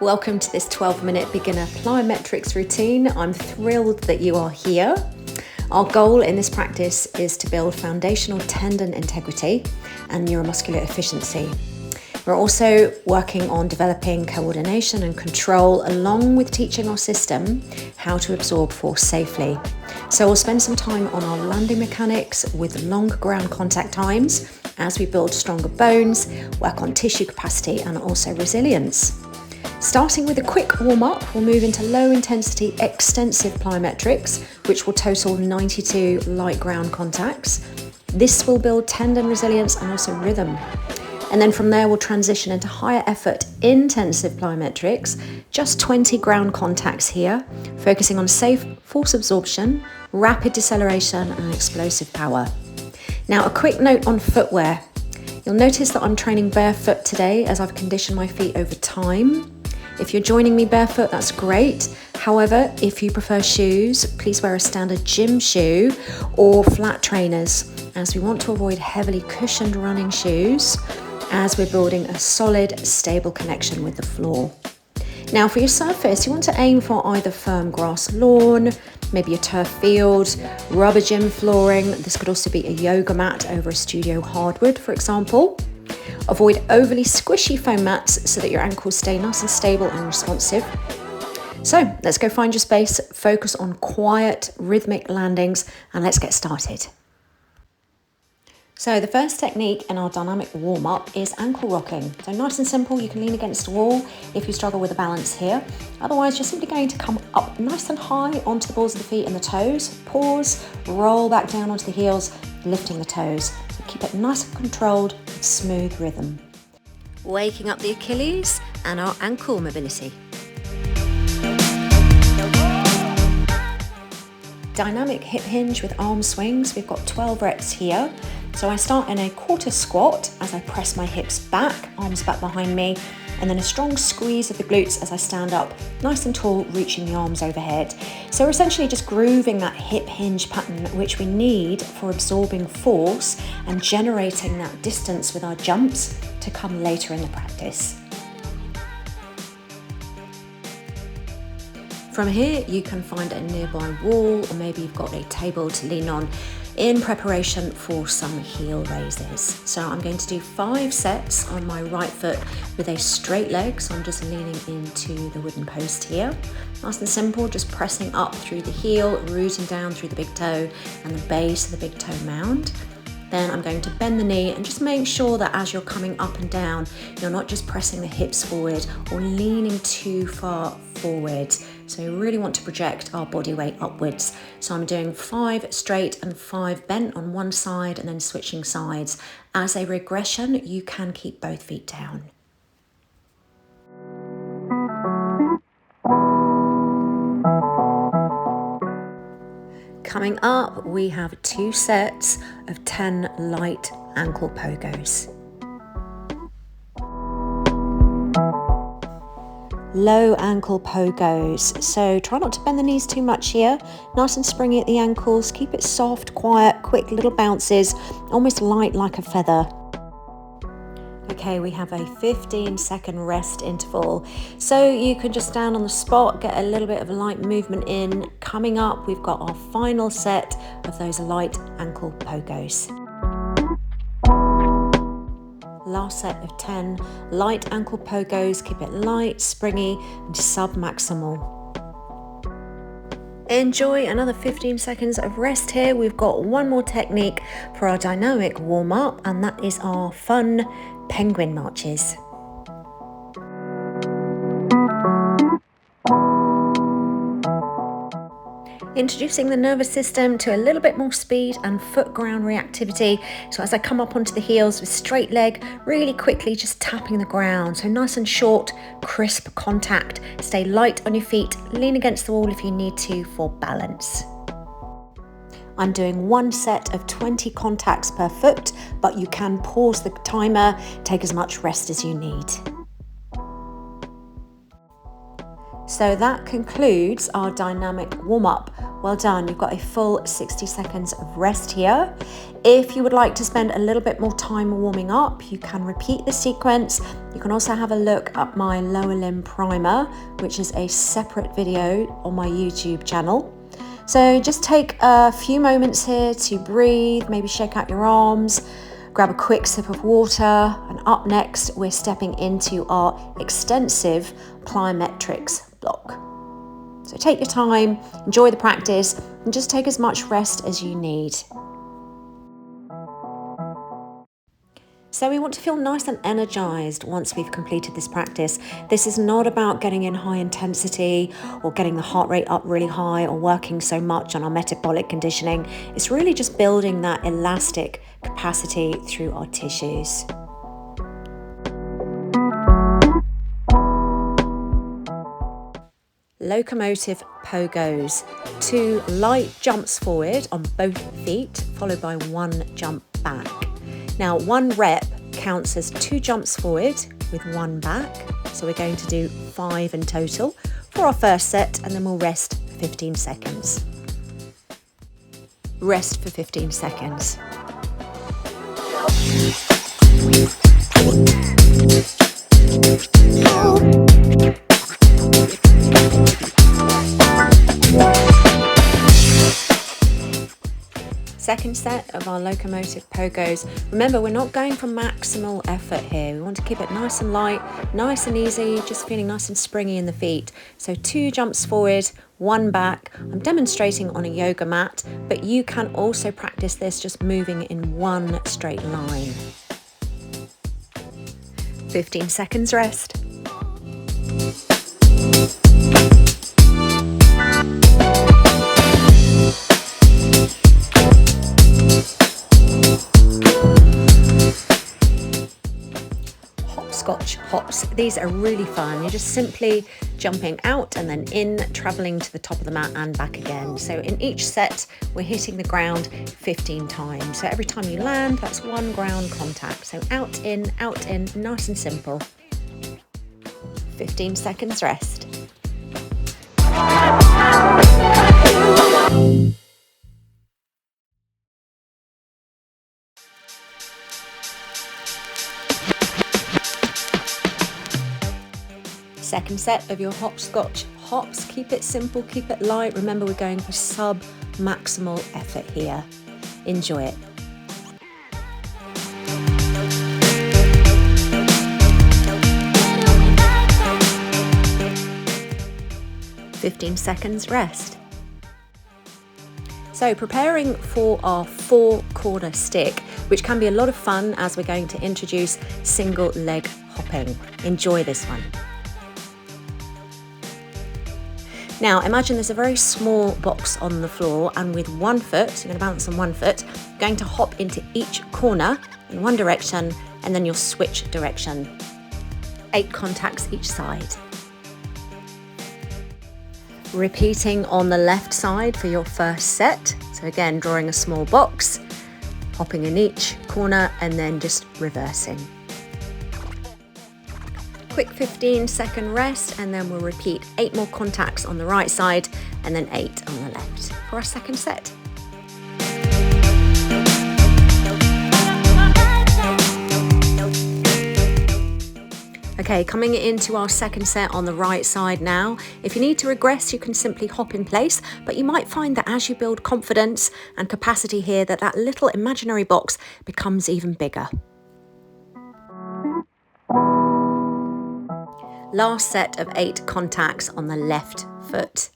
Welcome to this 12-minute beginner plyometrics routine. I'm thrilled that you are here. Our goal in this practice is to build foundational tendon integrity and neuromuscular efficiency. We're also working on developing coordination and control, along with teaching our system how to absorb force safely. So we'll spend some time on our landing mechanics with long ground contact times as we build stronger bones, work on tissue capacity and also resilience. Starting with a quick warm-up, we'll move into low-intensity extensive plyometrics, which will total 92 light ground contacts. This will build tendon resilience and also rhythm. And then from there, we'll transition into higher effort intensive plyometrics, just 20 ground contacts here, focusing on safe force absorption, rapid deceleration and explosive power. Now, a quick note on footwear. You'll notice that I'm training barefoot today as I've conditioned my feet over time. If you're joining me barefoot, that's great. However, if you prefer shoes, please wear a standard gym shoe or flat trainers, as we want to avoid heavily cushioned running shoes as we're building a solid, stable connection with the floor. Now for your surface, you want to aim for either firm grass lawn, maybe a turf field, rubber gym flooring. This could also be a yoga mat over a studio hardwood, for example. Avoid overly squishy foam mats so that your ankles stay nice and stable and responsive. So let's go find your space, focus on quiet, rhythmic landings, and let's get started. So the first technique in our dynamic warm-up is ankle rocking. So nice and simple, you can lean against a wall if you struggle with the balance here. Otherwise, you're simply going to come up nice and high onto the balls of the feet and the toes. Pause, roll back down onto the heels, lifting the toes. Keep it nice and controlled, smooth rhythm. Waking up the Achilles and our ankle mobility. Dynamic hip hinge with arm swings. We've got 12 reps here. So I start in a quarter squat as I press my hips back, arms back behind me, and then a strong squeeze of the glutes as I stand up, nice and tall, reaching the arms overhead. So we're essentially just grooving that hip hinge pattern, which we need for absorbing force and generating that distance with our jumps to come later in the practice. From here, you can find a nearby wall, or maybe you've got a table to lean on in preparation for some heel raises. So I'm going to do 5 sets on my right foot with a straight leg. So I'm just leaning into the wooden post here. Nice and simple, just pressing up through the heel, rooting down through the big toe and the base of the big toe mound. Then I'm going to bend the knee and just make sure that as you're coming up and down, you're not just pressing the hips forward or leaning too far forward. So we really want to project our body weight upwards. So I'm doing 5 straight and 5 bent on one side and then switching sides. As a regression, you can keep both feet down. Coming up, we have 2 sets of 10 light ankle pogos. Low ankle pogos. So try not to bend the knees too much here. Nice and springy at the ankles. Keep it soft, quiet, quick little bounces, almost light like a feather. Okay, we have a 15-second rest interval. So you can just stand on the spot, get a little bit of light movement in. Coming up, we've got our final set of those light ankle pogos. Last set of 10 light ankle pogos. Keep it light, springy, and sub-maximal. Enjoy another 15 seconds of rest here. We've got one more technique for our dynamic warm-up, and that is our fun penguin marches. Introducing the nervous system to a little bit more speed and foot ground reactivity. So as I come up onto the heels with straight leg, really quickly just tapping the ground. So nice and short, crisp contact. Stay light on your feet, lean against the wall if you need to for balance. I'm doing 1 set of 20 contacts per foot, but you can pause the timer, take as much rest as you need. So that concludes our dynamic warm-up. Well done, you've got a full 60 seconds of rest here. If you would like to spend a little bit more time warming up, you can repeat the sequence. You can also have a look at my lower limb primer, which is a separate video on my YouTube channel. So just take a few moments here to breathe, maybe shake out your arms, grab a quick sip of water, and up next we're stepping into our extensive plyometrics block. So take your time, enjoy the practice, and just take as much rest as you need. So we want to feel nice and energized once we've completed this practice. This is not about getting in high intensity or getting the heart rate up really high or working so much on our metabolic conditioning. It's really just building that elastic capacity through our tissues. Locomotive Pogos. 2 light jumps forward on both feet, followed by 1 jump back. Now 1 rep counts as 2 jumps forward with 1 back. So we're going to do 5 in total for our first set, and then we'll rest for 15 seconds. Rest for 15 seconds. Second set of our Locomotive Pogos. Remember, we're not going for maximal effort here. We want to keep it nice and light, nice and easy, just feeling nice and springy in the feet. So 2 jumps forward, 1 back. I'm demonstrating on a yoga mat, but you can also practice this just moving in 1 straight line. 15 seconds rest. Hopscotch hops. These are really fun. You're just simply jumping out and then in, traveling to the top of the mat and back again. So in each set, we're hitting the ground 15 times. So every time you land, that's 1 ground contact. So out, in, nice and simple. 15 seconds rest. Second set of your hopscotch hops. Keep it simple, keep it light. Remember, we're going for sub-maximal effort here. Enjoy it. "15 seconds rest." So preparing for our 4-corner stick, which can be a lot of fun as we're going to introduce single leg hopping. Enjoy this one. Now imagine there's a very small box on the floor, and with 1 foot, so you're going to balance on 1 foot, you're going to hop into each corner in 1 direction, and then you'll switch direction. 8 contacts each side. Repeating on the left side for your first set. So again, drawing a small box, hopping in each corner, and then just reversing. Quick 15-second rest, and then we'll repeat 8 more contacts on the right side and then 8 on the left for our second set. Okay, coming into our second set on the right side now. If you need to regress, you can simply hop in place, but you might find that as you build confidence and capacity here, that little imaginary box becomes even bigger. Last set of 8 contacts on the left foot.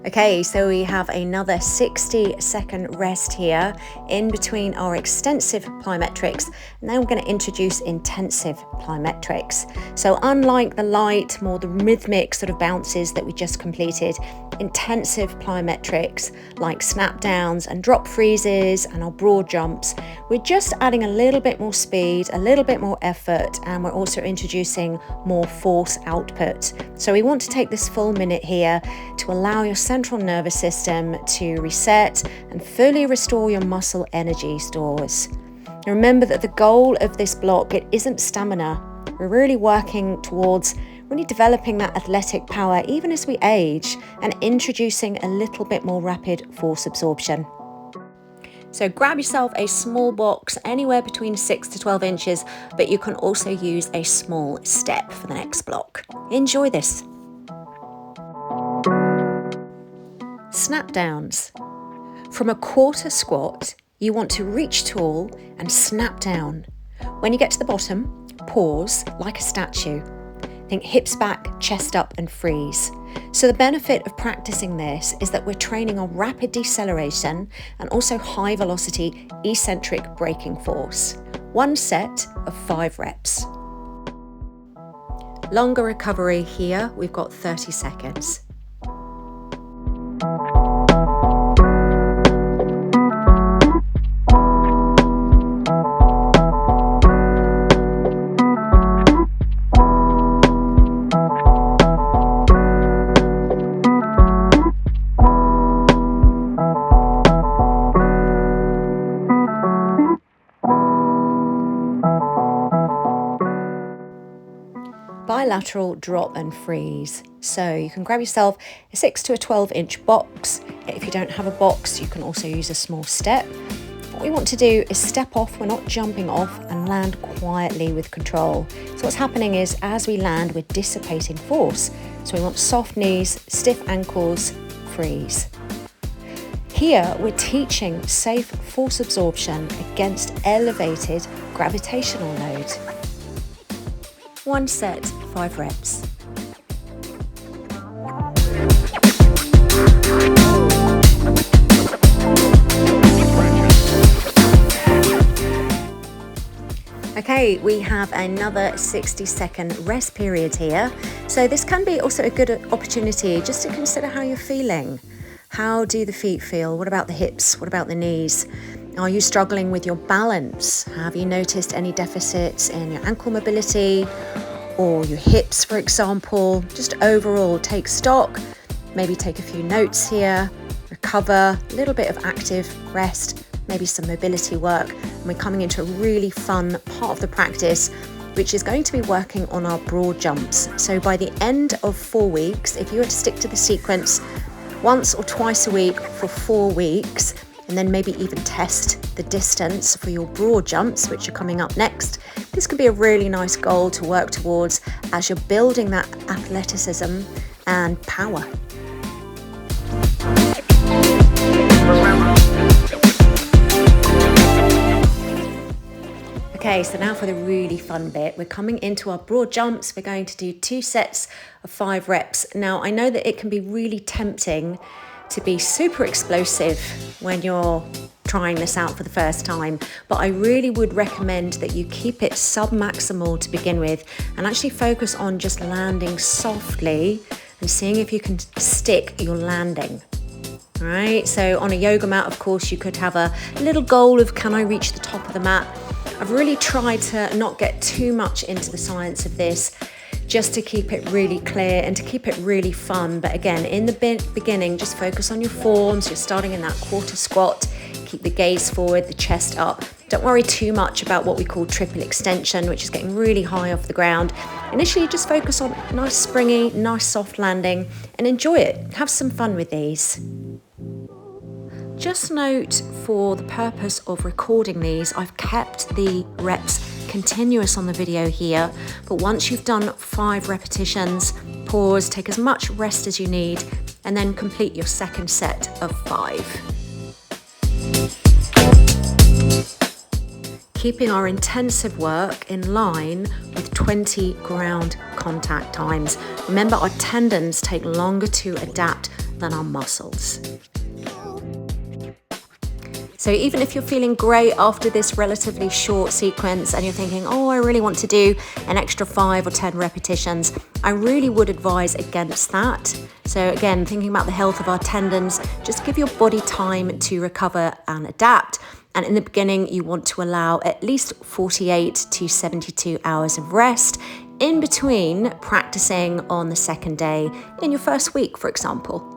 Okay, so we have another 60-second rest here in between our extensive plyometrics, and then we're going to introduce intensive plyometrics. So unlike the light, more the rhythmic sort of bounces that we just completed, intensive plyometrics like snap downs and drop freezes and our broad jumps, we're just adding a little bit more speed, a little bit more effort, and we're also introducing more force output. So we want to take this full minute here to allow your central nervous system to reset and fully restore your muscle energy stores. Remember that the goal of this block, it isn't stamina, We're really working towards really developing that athletic power even as we age and introducing a little bit more rapid force absorption. So grab yourself a small box, anywhere between 6 to 12 inches, but you can also use a small step for the next block. Enjoy this. Snap downs. From a quarter squat, you want to reach tall and snap down. When you get to the bottom, pause like a statue. Think hips back, chest up, and freeze. So the benefit of practicing this is that we're training on rapid deceleration and also high velocity eccentric braking force. 1 set of 5 reps. Longer recovery here, we've got 30 seconds. Bilateral drop and freeze. So you can grab yourself a 6 to a 12-inch box. If you don't have a box, you can also use a small step. What we want to do is step off, we're not jumping off, and land quietly with control. So what's happening is as we land, we're dissipating force. So we want soft knees, stiff ankles, freeze. Here we're teaching safe force absorption against elevated gravitational load. 1 set, 5 reps. Okay, we have another 60-second rest period here. So this can be also a good opportunity just to consider how you're feeling. How do the feet feel? What about the hips? What about the knees? Are you struggling with your balance? Have you noticed any deficits in your ankle mobility or your hips, for example? Just overall take stock, maybe take a few notes here, recover, a little bit of active rest, maybe some mobility work. And we're coming into a really fun part of the practice, which is going to be working on our broad jumps. So by the end of 4 weeks, if you were to stick to the sequence once or twice a week for 4 weeks, and then maybe even test the distance for your broad jumps, which are coming up next. This could be a really nice goal to work towards as you're building that athleticism and power. Okay, so now for the really fun bit. We're coming into our broad jumps. We're going to do 2 sets of 5 reps. Now, I know that it can be really tempting to be super explosive when you're trying this out for the first time, but I really would recommend that you keep it sub-maximal to begin with and actually focus on just landing softly and seeing if you can stick your landing. All right, so on a yoga mat, of course, you could have a little goal of, can I reach the top of the mat? I've really tried to not get too much into the science of this, just to keep it really clear and to keep it really fun. But again, in the beginning, just focus on your forms. You're starting in that quarter squat. Keep the gaze forward, the chest up. Don't worry too much about what we call triple extension, which is getting really high off the ground. Initially, just focus on nice springy, nice soft landing and enjoy it. Have some fun with these. Just note, for the purpose of recording these, I've kept the reps continuous on the video here, but once you've done 5 repetitions, pause, take as much rest as you need, and then complete your second set of 5. Keeping our intensive work in line with 20 ground contact times. Remember, our tendons take longer to adapt than our muscles. So even if you're feeling great after this relatively short sequence and you're thinking, oh, I really want to do an extra 5 or 10 repetitions, I really would advise against that. So again, thinking about the health of our tendons, just give your body time to recover and adapt. And in the beginning, you want to allow at least 48 to 72 hours of rest in between practicing on the second day in your first week, for example.